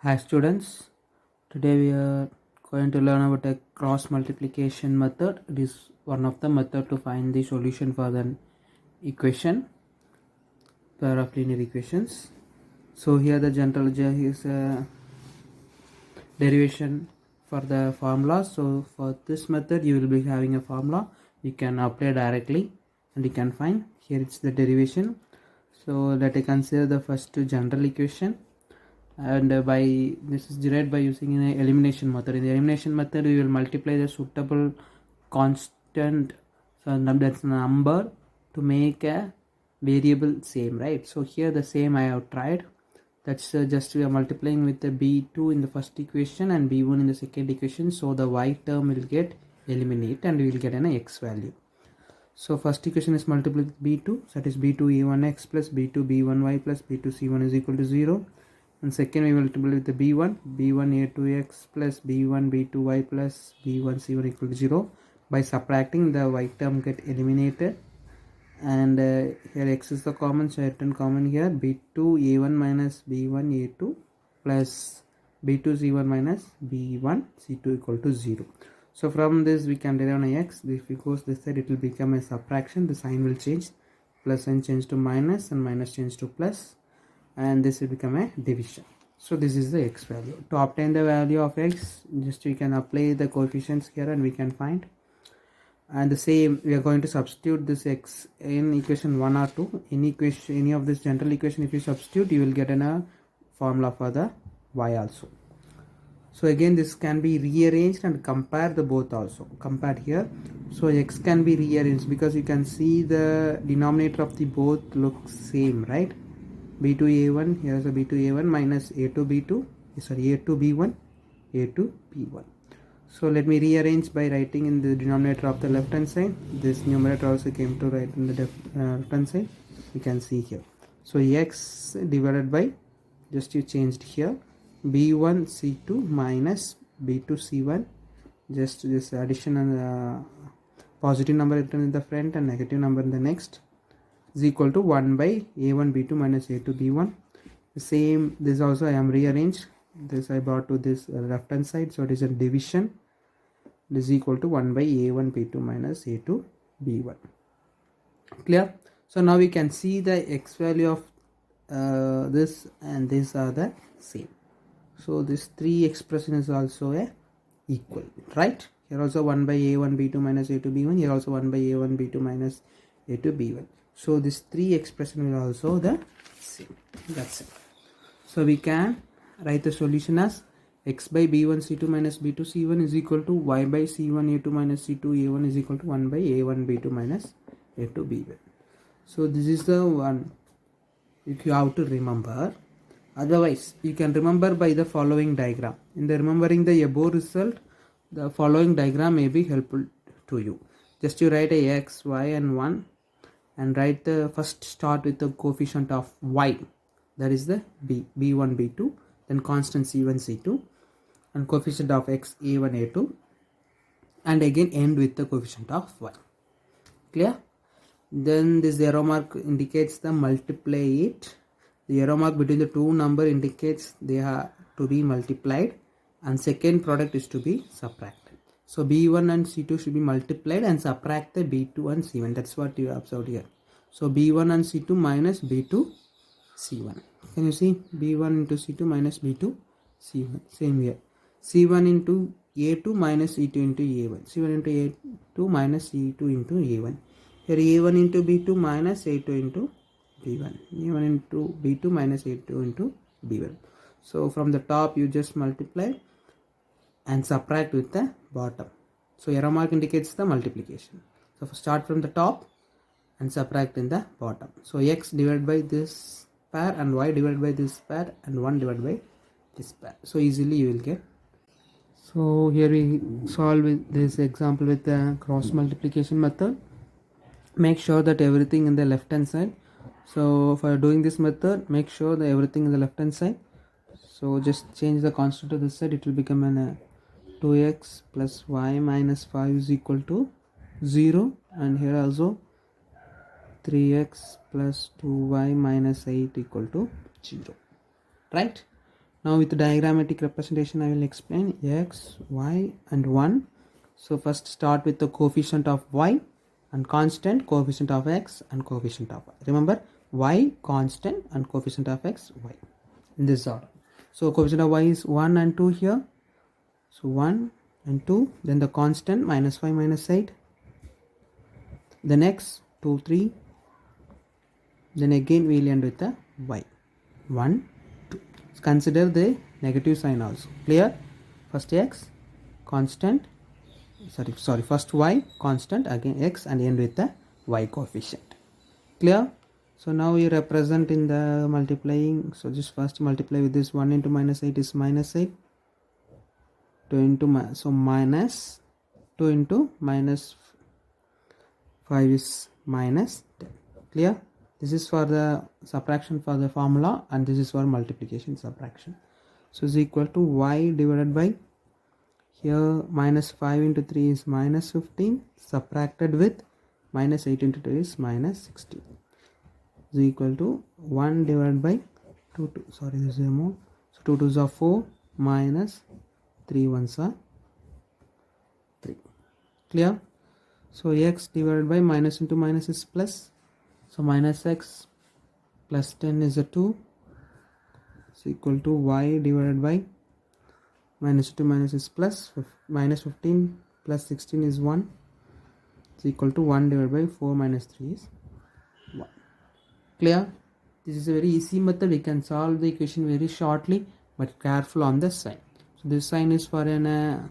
Hi students, today we are going to learn about a cross multiplication method. It is one of the method to find the solution for an equation, pair of linear equations. So here the general is a derivation for the formula. So for this method you will be having a formula. You can apply directly and you can find. Here it's the derivation. So let us consider the first general equation. And by this is derived by using an elimination method. In the elimination method we will multiply the suitable constant, so that's number, to make a variable same, right? So here the same I have tried. That's just we are multiplying with the b2 in the first equation and b1 in the second equation, so the y term will get eliminated and we will get an x value. So first equation is multiplied with b2, so that is b2a1x plus b2b1y plus b2c1 is equal to 0. And second we multiply with the b1a2x plus b1b2y plus b1c1 equal to 0. By subtracting, the y term get eliminated, and here x is the common, so return common here. b2a1 minus b1a2 plus b2c1 minus b1c2 equal to 0. So from this we can derive an x. If it goes this side, it will become a subtraction. The sign will change, plus sign change to minus and minus change to plus, and this will become a division. So this is the x value. To obtain the value of x, just we can apply the coefficients here and we can find. And the same, we are going to substitute this x in equation 1 or 2. In equation, any of this general equation, if you substitute, you will get a formula for the y also. So again this can be rearranged and compare the both also. Compared here, so x can be rearranged because you can see the denominator of the both looks same, right? b2a1, here is a b2a1 minus a2b2, sorry, a2b1, a2b1. So let me rearrange by writing in the denominator of the left hand side. This numerator also came to write in the left hand side. You can see here. So x divided by, just you changed here, b1c2 minus b2c1, just this addition and positive number written in the front and negative number in the next, is equal to 1 by a1 b2 minus a2 b1. The same, this also I am rearranged. This I brought to this left hand side, so it is a division. This is equal to 1 by a1 b2 minus a2 b1. Clear? So now we can see the x value of this and this are the same. So this 3 expression is also a equal, right? Here also 1 by a1 b2 minus a2 b1. Here also 1 by a1 b2 minus a2 b1. So this 3 expression will also the same. That's it. So we can write the solution as x by b1 c2 minus b2 c1 is equal to y by c1 a2 minus c2 a1 is equal to 1 by a1 b2 minus a2 b1. So this is the one if you have to remember. Otherwise you can remember by the following diagram. In the remembering the above result, the following diagram may be helpful to you. Just you write a x, y and 1 and write the first, start with the coefficient of y, that is the b1 b2, then constant c1 c2 and coefficient of x a1 a2, and again end with the coefficient of y. Clear? Then this arrow mark indicates the multiply it. The arrow mark between the two number indicates they are to be multiplied and second product is to be subtracted. So b1 and c2 should be multiplied and subtract the b2 and c1. That's what you observed here. So b1 and c2 minus b2 c1. Can you see? b1 into c2 minus b2 c1. Same here. c1 into a2 minus e2 into a1. c1 into a2 minus e2 into a1. Here a1 into b2 minus a2 into b1. a1 into b2 minus a2 into b1. So from the top you just multiply and subtract with the bottom. So arrow mark indicates the multiplication. So start from the top and subtract in the bottom. So x divided by this pair and y divided by this pair and 1 divided by this pair. So easily you will get. So here we solve with this example with the cross multiplication method. Make sure that everything in the left hand side. So for doing this method, make sure that everything in the left hand side. So just change the constant to this side. It will become an 2x plus y minus 5 is equal to 0, and here also 3x plus 2y minus 8 equal to 0, right? Now with the diagrammatic representation I will explain x, y and 1. So first start with the coefficient of y and constant, coefficient of x and coefficient of y. Remember, y constant and coefficient of x, y, in this order. So coefficient of y is 1 and 2 here. So 1 and 2, then the constant minus 5 minus 8, then x 2 3, then again we will end with the y 1 2. Consider the negative sign also. Clear? First x constant, sorry first y constant, again x, and end with the y coefficient. Clear? So now we represent in the multiplying. So just first multiply with this. 1 into minus 8 is minus 8, 2 into so minus 2 into minus 5 is minus 10. Clear? This is for the subtraction for the formula, and this is for multiplication subtraction. So is equal to y divided by, here minus 5 into 3 is minus 15, subtracted with minus 8 into 2 is minus 16, is equal to 1 divided by 2, sorry this is a more, so 2 2s are 4 minus 3 1s are 3. Clear? So x divided by minus into minus is plus, so minus x plus 10 is a 2, is equal to y divided by minus 2 minus is plus, minus 15 plus 16 is 1, is equal to 1 divided by 4 minus 3 is 1. Clear? This is a very easy method. We can solve the equation very shortly, but careful on the sign. So this sign is for an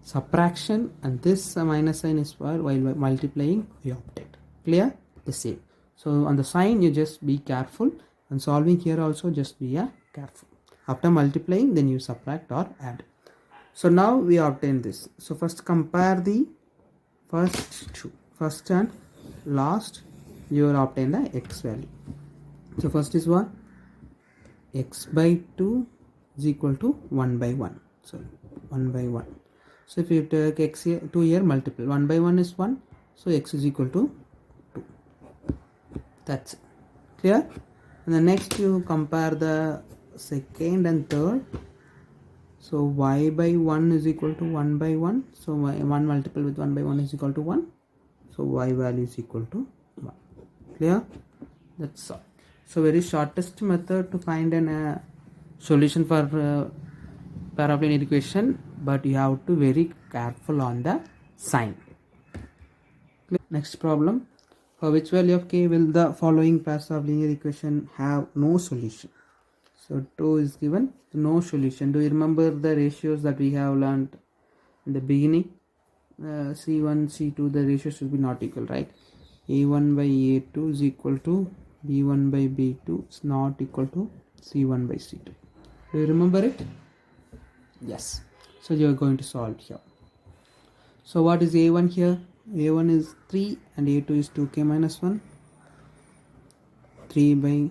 subtraction, and this minus sign is for while multiplying we obtained. Clear? The same. So on the sign you just be careful, and solving here also just be careful. After multiplying, then you subtract or add. So now we obtain this. So first compare the first two, first and last. You will obtain the x value. So first is what? X by 2 is equal to 1 by 1. So 1 by 1. So if you take x here, 2 here, multiple 1 by 1 is 1. So x is equal to 2. That's it. Clear? And the next you compare the second and third. So y by 1 is equal to 1 by 1. So 1 multiple with 1 by 1 is equal to 1. So y value is equal to 1. Clear? That's all. So very shortest method to find an solution for paraplane equation, but you have to very careful on the sign. Clear? Next problem. For which value of k will the following pairs of linear equation have no solution? So 2 is given, no solution. Do you remember the ratios that we have learned in the beginning? C1, C2, the ratio should be not equal, right? A1 by A2 is equal to B1 by B2 is not equal to C1 by C2. Do you remember it? Yes. So you are going to solve here. So what is A1 here? A1 is 3 and A2 is 2k minus 1. 3 by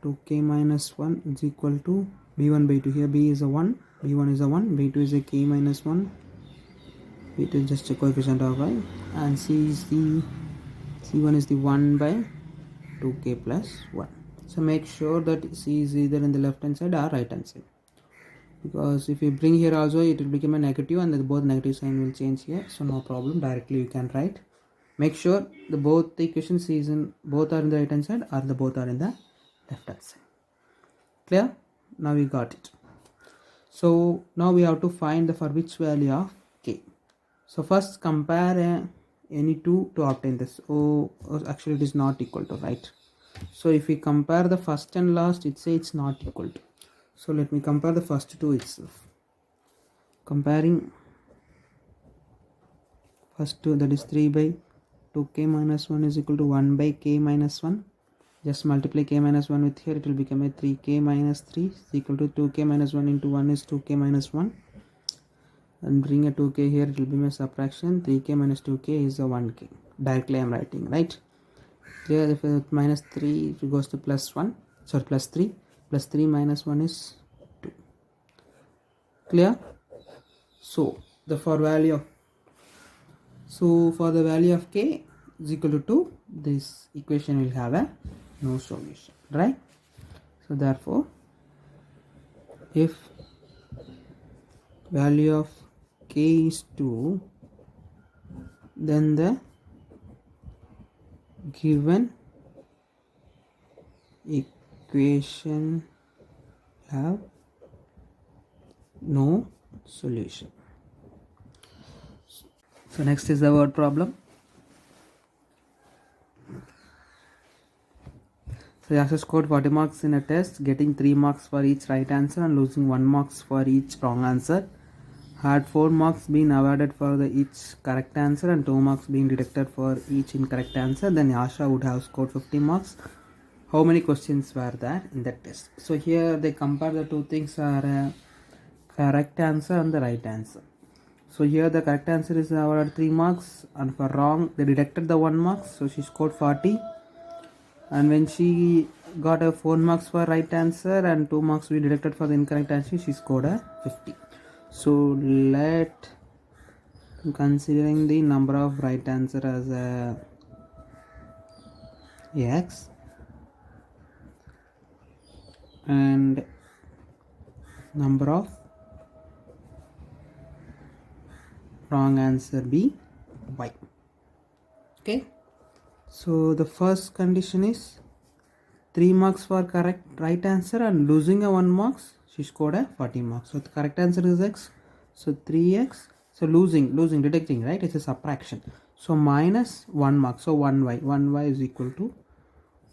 2k minus 1 is equal to B1 by 2. Here B is a 1, B1 is a 1, B2 is a k minus 1. B2 is just a coefficient of y, and C is the C1 is the 1 by 2k plus 1. So make sure that C is either in the left hand side or right hand side, because if you bring here also it will become a negative, and both negative sign will change here. So no problem, directly you can write. Make sure the both the equations is in, both are in the right hand side or the both are in the left hand side. Clear? Now we got it. So now we have to find the for which value of k. So first compare any two to obtain this. Oh, actually it is not equal to, right? So if we compare the first and last, it says it's not equal to. So let me compare the first two itself. Comparing first two, that is 3 by 2k minus 1 is equal to 1 by k minus 1. Just multiply k minus 1 with here, it will become a 3k minus 3 is equal to 2k minus 1 into 1 is 2k minus 1. And bring a 2k here, it will be my subtraction. 3k minus 2k is a 1k. Directly I am writing, right? Here if minus 3, if it goes to plus 1, sorry, plus 3. Plus 3 minus 1 is 2. Clear? So the for value of, so for the value of k is equal to 2, this equation will have a no solution, right? So therefore if value of k is 2, then the given equation have no solution. So next is the word problem. So you have to score 40 marks in a test, getting 3 marks for each right answer and losing 1 marks for each wrong answer. Had 4 marks been awarded for each correct answer and 2 marks being deducted for each incorrect answer, then Yasha would have scored 50 marks. How many questions were there in that test? So here they compare the two things are correct answer and the right answer. So here the correct answer is awarded 3 marks, and for wrong they deducted the 1 mark, so she scored 40. And when she got a 4 marks for right answer and 2 marks we deducted for the incorrect answer, she scored a 50. So let, considering the number of right answer as a x and number of wrong answer be y. Okay, so the first condition is 3 marks for correct right answer and losing a 1 marks, she scored a 40 marks. So the correct answer is x, so 3x. So losing deducting, right, it's a subtraction, so minus 1 mark, so 1y is equal to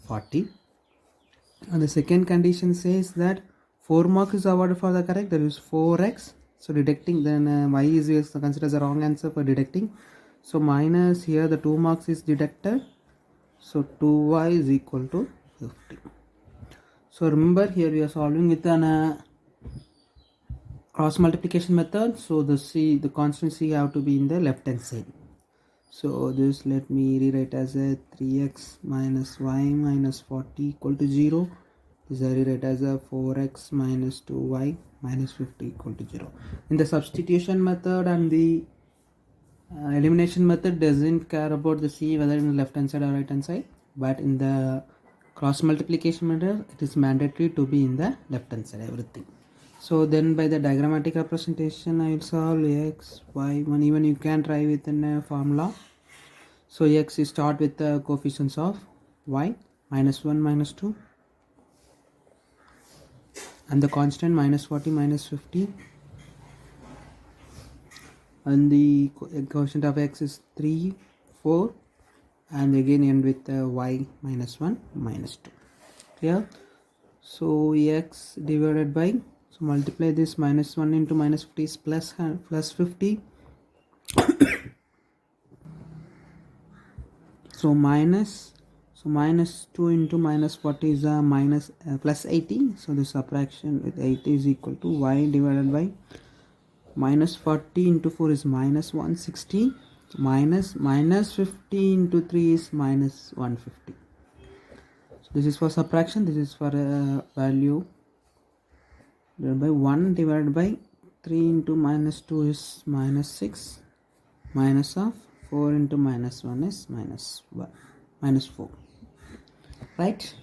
40. And the second condition says that 4 marks is awarded for the correct, that is 4x. So deducting, then y is considered as a wrong answer for deducting, so minus here the 2 marks is deducted, so 2y is equal to 50. So remember here we are solving with an cross multiplication method, so the constant c have to be in the left hand side. So this, let me rewrite as a 3x minus y minus 40 equal to 0. This I rewrite as a 4x minus 2y minus 50 equal to 0. In the substitution method and the elimination method doesn't care about the c whether in the left hand side or right hand side, but in the cross multiplication method it is mandatory to be in the left hand side everything. So then by the diagrammatic representation I will solve x, y, 1, even you can try within a formula. So x, you start with the coefficients of y, minus 1, minus 2, and the constant minus 40, minus 50, and the coefficient of x is 3, 4, and again end with y minus 1, minus 2. Clear? So x divided by, so multiply this, minus 1 into minus 50 is plus 50. So minus 2 into minus 40 is a minus plus 80. So the subtraction with 80 is equal to y divided by minus 40 into 4 is minus 160, minus 50 into 3 is minus 150. So this is for subtraction, this is for value divided by 1 divided by 3 into minus 2 is minus 6, minus of 4 into minus 1 is minus 4, right?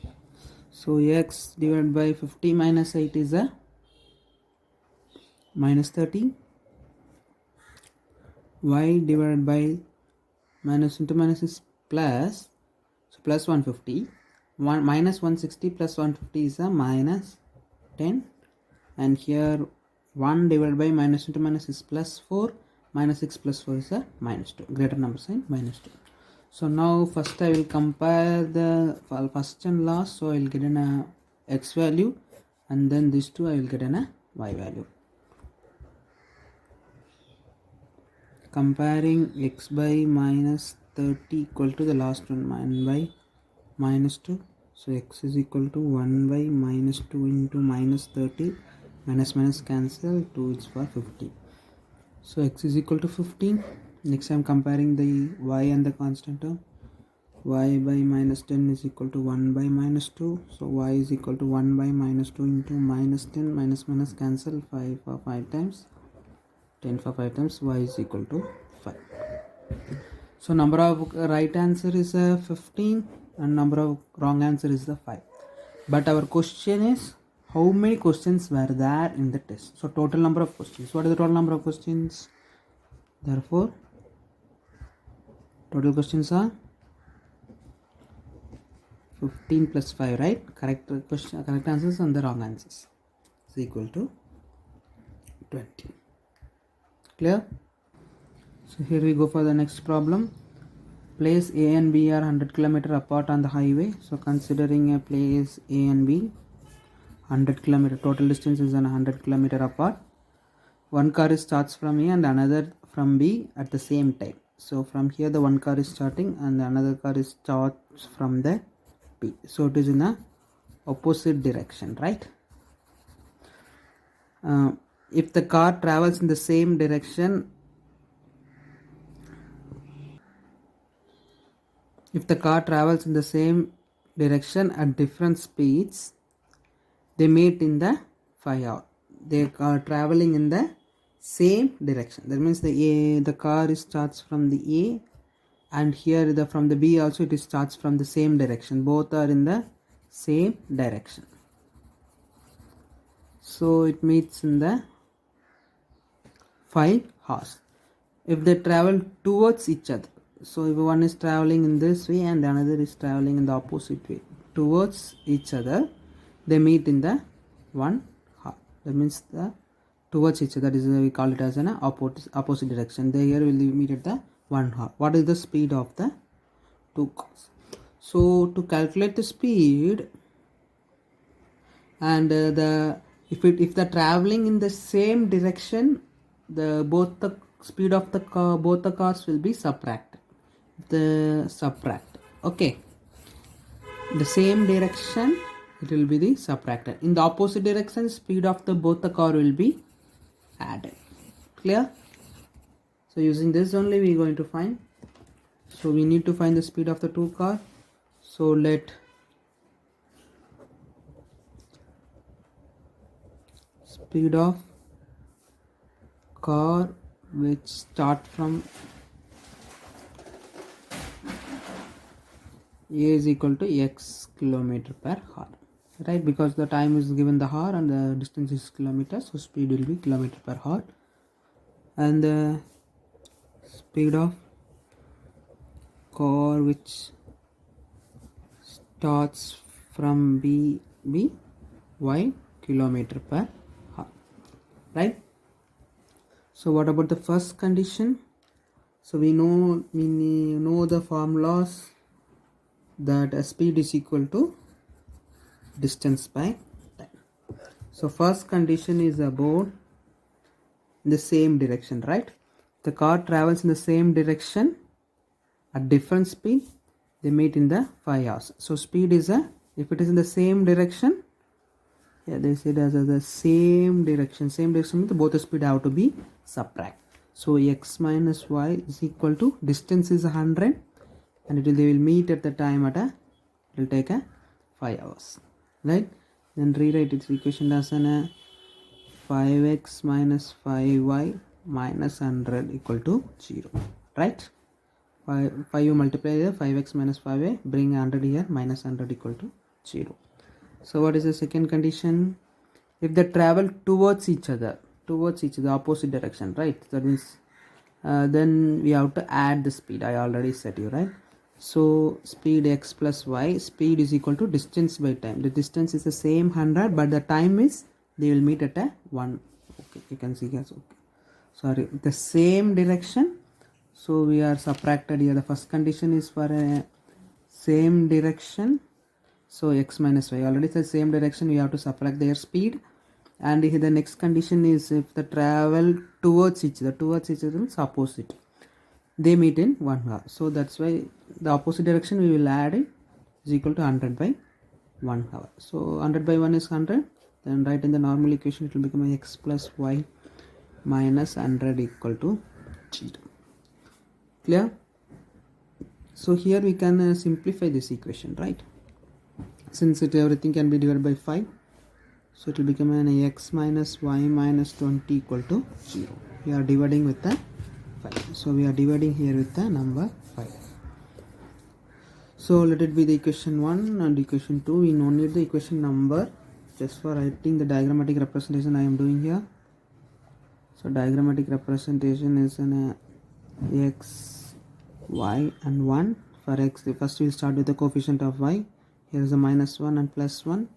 So x divided by 50 minus 8 is a minus 30, y divided by minus into minus is plus, so plus 150, minus 160 plus 150 is a minus 10, and here 1 divided by minus into minus is plus 4, minus 6 plus 4 is a minus 2, greater number sign minus 2. So now first I will compare the first and last, so I will get an x value, and then these two I will get an y value. Comparing x by minus 30 equal to the last one 1 by minus 2, so x is equal to 1 by minus 2 into minus 30, minus minus cancel, 2 is for 50. So x is equal to 15. Next I am comparing the y and the constant term. Y by minus 10 is equal to 1 by minus 2. So y is equal to 1 by minus 2 into minus 10, minus minus cancel, 5 for 5 times, 10 for 5 times, y is equal to 5. So number of right answer is 15 and number of wrong answer is the 5. But our question is how many questions were there in the test. So total number of questions. What is the total number of questions? Therefore, total questions are 15 plus 5, right? Correct question, correct answers and the wrong answers is equal to 20. Clear? So here we go for the next problem. Place A and B are 100 km apart on the highway. So considering a place A and B, 100 km, total distance is 100 km apart. One car starts from A and another from B at the same time. So from here the one car is starting and the another car starts from the B. So it is in a opposite direction, right? If the car travels in the same direction, at different speeds, they meet in the 5 hour. They are traveling in the same direction. That means the car starts from the A, and here from the B also it starts from the same direction. Both are in the same direction. So it meets in the 5 hours. If they travel towards each other, so if one is traveling in this way and the another is traveling in the opposite way towards each other, they meet in the 1 hour. That means the towards each other, that is we call it as an opposite direction. They here will meet at the 1 hour. What is the speed of the two cars? So to calculate the speed, and if they're traveling in the same direction, both the speed of both the cars will be subtracted. Okay, the same direction it will be the subtracted. In the opposite direction, speed of both the car will be added. Clear? So using this only we are going to find. So we need to find the speed of the two car. So let speed of car which start from A is equal to x kilometer per hour, right? Because the time is given the hour and the distance is kilometers, so speed will be kilometer per hour. And the speed of car which starts from B y kilometer per hour, right? So what about the first condition? So we know the formulas, that speed is equal to distance by time. So first condition is about the same direction, right? The car travels in the same direction at different speed, they meet in the 5 hours. So speed is if it is in the same direction, they say it as the same direction means both the speed have to be subtract. So x minus y is equal to distance is 100 and they will meet at the time it will take 5 hours, right? Then rewrite its equation as 5x minus 5y minus 100 equal to 0, right? 5 you multiply here, 5x minus 5y, bring 100 here, minus 100 equal to 0. So what is the second condition? If they travel towards each other, opposite direction, right? That means then we have to add the speed. I already said you, right? So speed x plus y, speed is equal to distance by time. The distance is the same 100, but the time is they will meet at 1. Okay, you can see here. Okay. Sorry, the same direction. So we are subtracted here. The first condition is for a same direction. So x minus y, already said same direction, we have to subtract their speed. And here the next condition is if the travel towards each other means opposite, they meet in 1 hour. So that's why the opposite direction we will add it is equal to 100 by 1 hour. So 100 by 1 is 100. Then write in the normal equation, it will become x plus y minus 100 equal to 0. Clear? So here we can simplify this equation, right? Since everything can be divided by 5, so it will become an x minus y minus 20 equal to 0. We are dividing with the 5. So we are dividing here with the number 5. So let it be the equation 1 and equation 2. We don't need the equation number, just for writing the diagrammatic representation I am doing here. So diagrammatic representation is an x, y and 1. For x, first we will start with the coefficient of y. Here is a -1 and +1,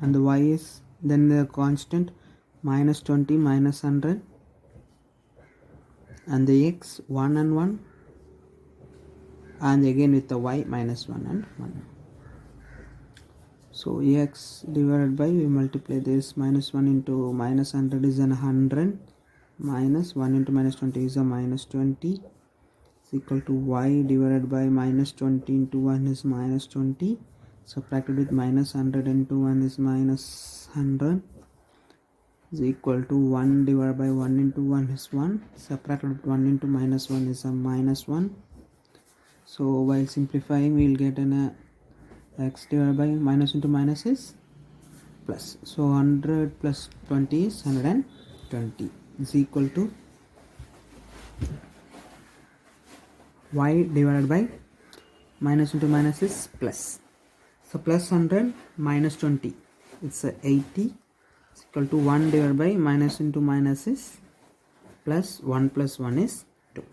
and the y is then the constant -20, -100, and the x 1 and 1, and again with the y -1 and 1. So x divided by, we multiply this, -1 into -100 is an 100, -1 into -20 is a -20, is equal to y divided by -20 into 1 is -20, subtracted with -100 into 1 is -100, is equal to 1 divided by 1 into 1 is 1, subtracted with 1 into -1 is a -1. So while simplifying we will get an x divided by minus into minus is plus. So 100 plus 20 is 120, is equal to y divided by minus into minus is plus. So plus 100 minus 20, it's a 80, is equal to 1 divided by minus into minus is plus 1 plus 1 is 2.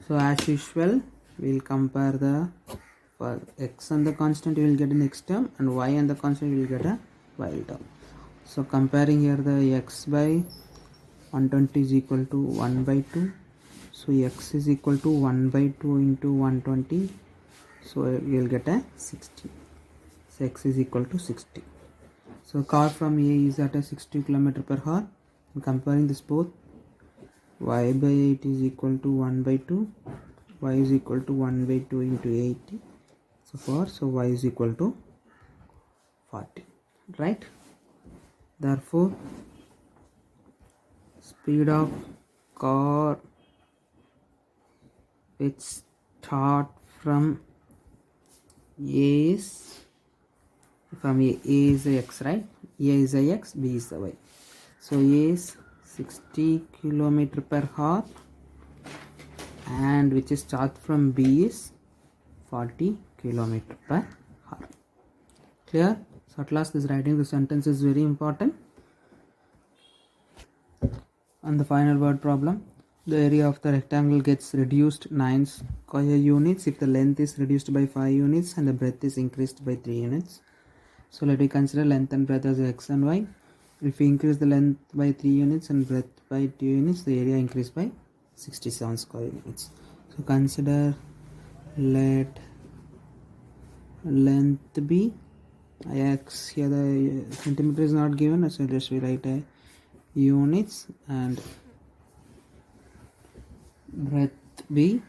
So as usual we will compare the, for x and the constant you will get an x term, and y and the constant you will get a y term. So comparing here, the x by 120 is equal to 1 by 2. So x is equal to 1 by 2 into 120. So you will get a 60. So x is equal to 60. So car from A is at a 60 km/h. Comparing this both, y by 8 is equal to 1 by 2. Y is equal to 1 by 2 into 80. So y is equal to 40, right? Therefore speed of car which start from A is, from A is the x, right? A is the x, B is the y. So A is 60 km/h, and which is start from B is 40 km/h. Clear? So at last this writing the sentence is very important. And the final word problem, the area of the rectangle gets reduced 9 square units if the length is reduced by 5 units and the breadth is increased by 3 units. So let me consider length and breadth as x and y. If we increase the length by 3 units and breadth by 2 units, the area increased by 67 square units. So consider, let length be x, here the centimeter is not given, so just we write a units, and breadth be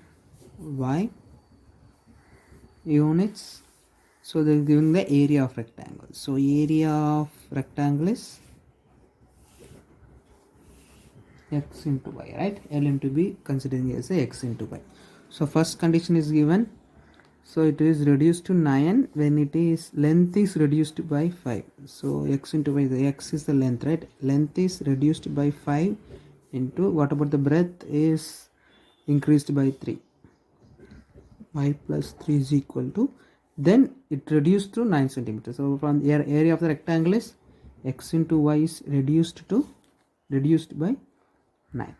y units. So they are giving the area of rectangle. So area of rectangle is x into y, right? L into b considering as a x into y. So first condition is given. So it is reduced to 9 when it is length is reduced by 5. So x into y, the x is the length, right? Length is reduced by 5 into, what about the breadth is increased by 3. Y plus 3 is equal to, then it reduced to 9 centimeters. So from the area of the rectangle is x into y is reduced by 9.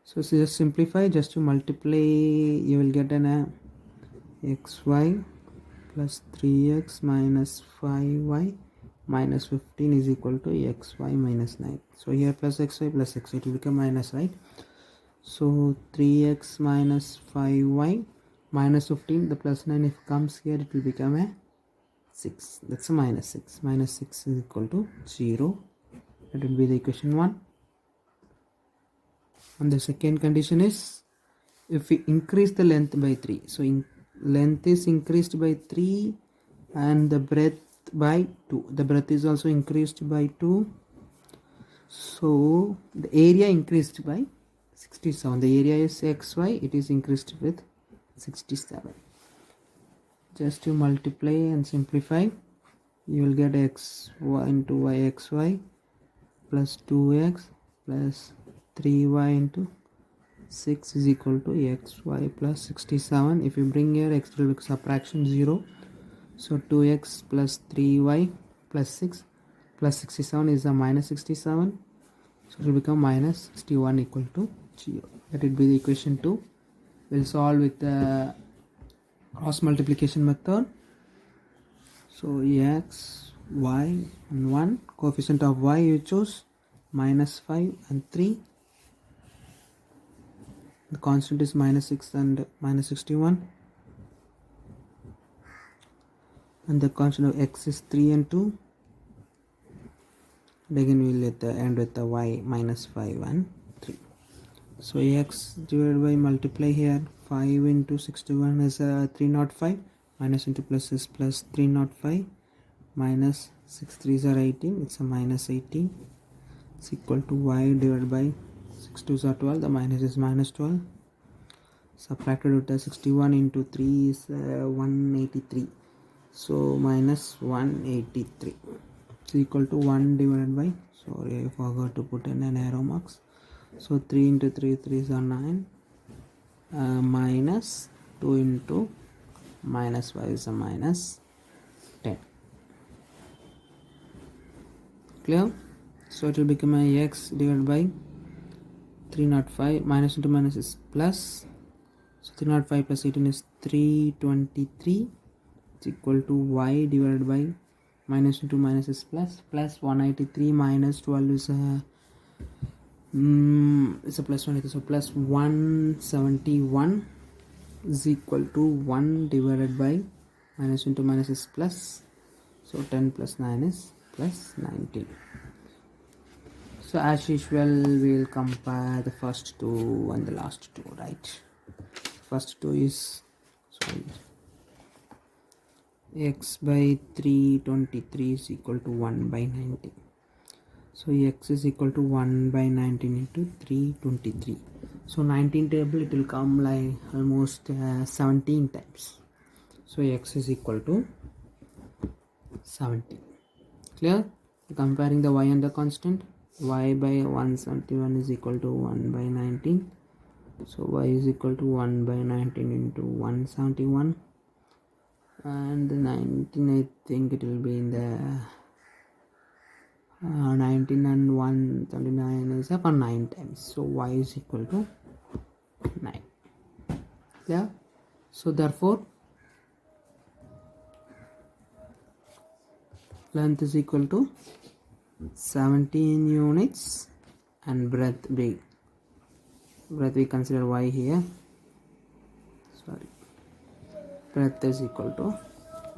So just simplify, just to multiply, you will get an xy plus 3x minus 5y minus 15 is equal to xy minus 9. So here plus xy plus xy, it will become minus, right? So 3x minus 5y minus 15, the plus 9 if comes here, it will become a 6. That's a minus 6. Minus 6 is equal to 0. That will be the equation 1. And the second condition is, if we increase the length by 3. So length is increased by 3 and the breadth by 2. The breadth is also increased by 2. So the area increased by 67. The area is xy, it is increased with 67. Just to multiply and simplify, you will get x into y xy plus 2x plus 3y into 6 is equal to xy plus 67. If you bring here x will be subtraction 0. So 2x plus 3y plus 6 plus 67 is a minus 67. So it will become minus 61 equal to 0. Let it be the equation 2. We'll solve with the cross multiplication method. So x, y and 1. Coefficient of y you choose minus 5 and 3. The constant is minus 6 and minus 61. And the constant of x is 3 and 2. And again we will end with the y minus 5 and 3. So x divided by multiply here, 5 into 61 is 305, minus into plus is plus 305, minus 6 3s are 18, it's a minus 18. It's equal to y divided by 6 2s are 12, the minus is minus 12. Subtracted with the 61 into 3 is 183. So minus 183. It's equal to 1 divided by, sorry I forgot to put in an arrow marks. So 3 into 3 3s are 9, minus 2 into minus 5 is a minus 10. Clear? So it will become a x divided by 305, minus into minus is plus. So 305 plus 18 is 323. It's equal to y divided by minus into minus is plus, plus 183 minus 12 is it's a plus 1, so plus 171 is equal to 1 divided by minus into minus is plus, so 10 plus 9 is plus 19. So as usual we will compare the first two and the last two, right? First two is, sorry, x by 323 is equal to 1 by 19. So x is equal to 1 by 19 into 323. So 19 table it will come like almost 17 times. So x is equal to 17. Clear? Comparing the y and the constant, y by 171 is equal to 1 by 19. So y is equal to 1 by 19 into 171. And the 19 I think it will be in the 19 and 129 is for 9 times. So y is equal to 9. Yeah. So therefore length is equal to 17 units and breadth we consider y here. Sorry. Breadth is equal to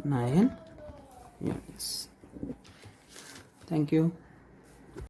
9 units. Thank you.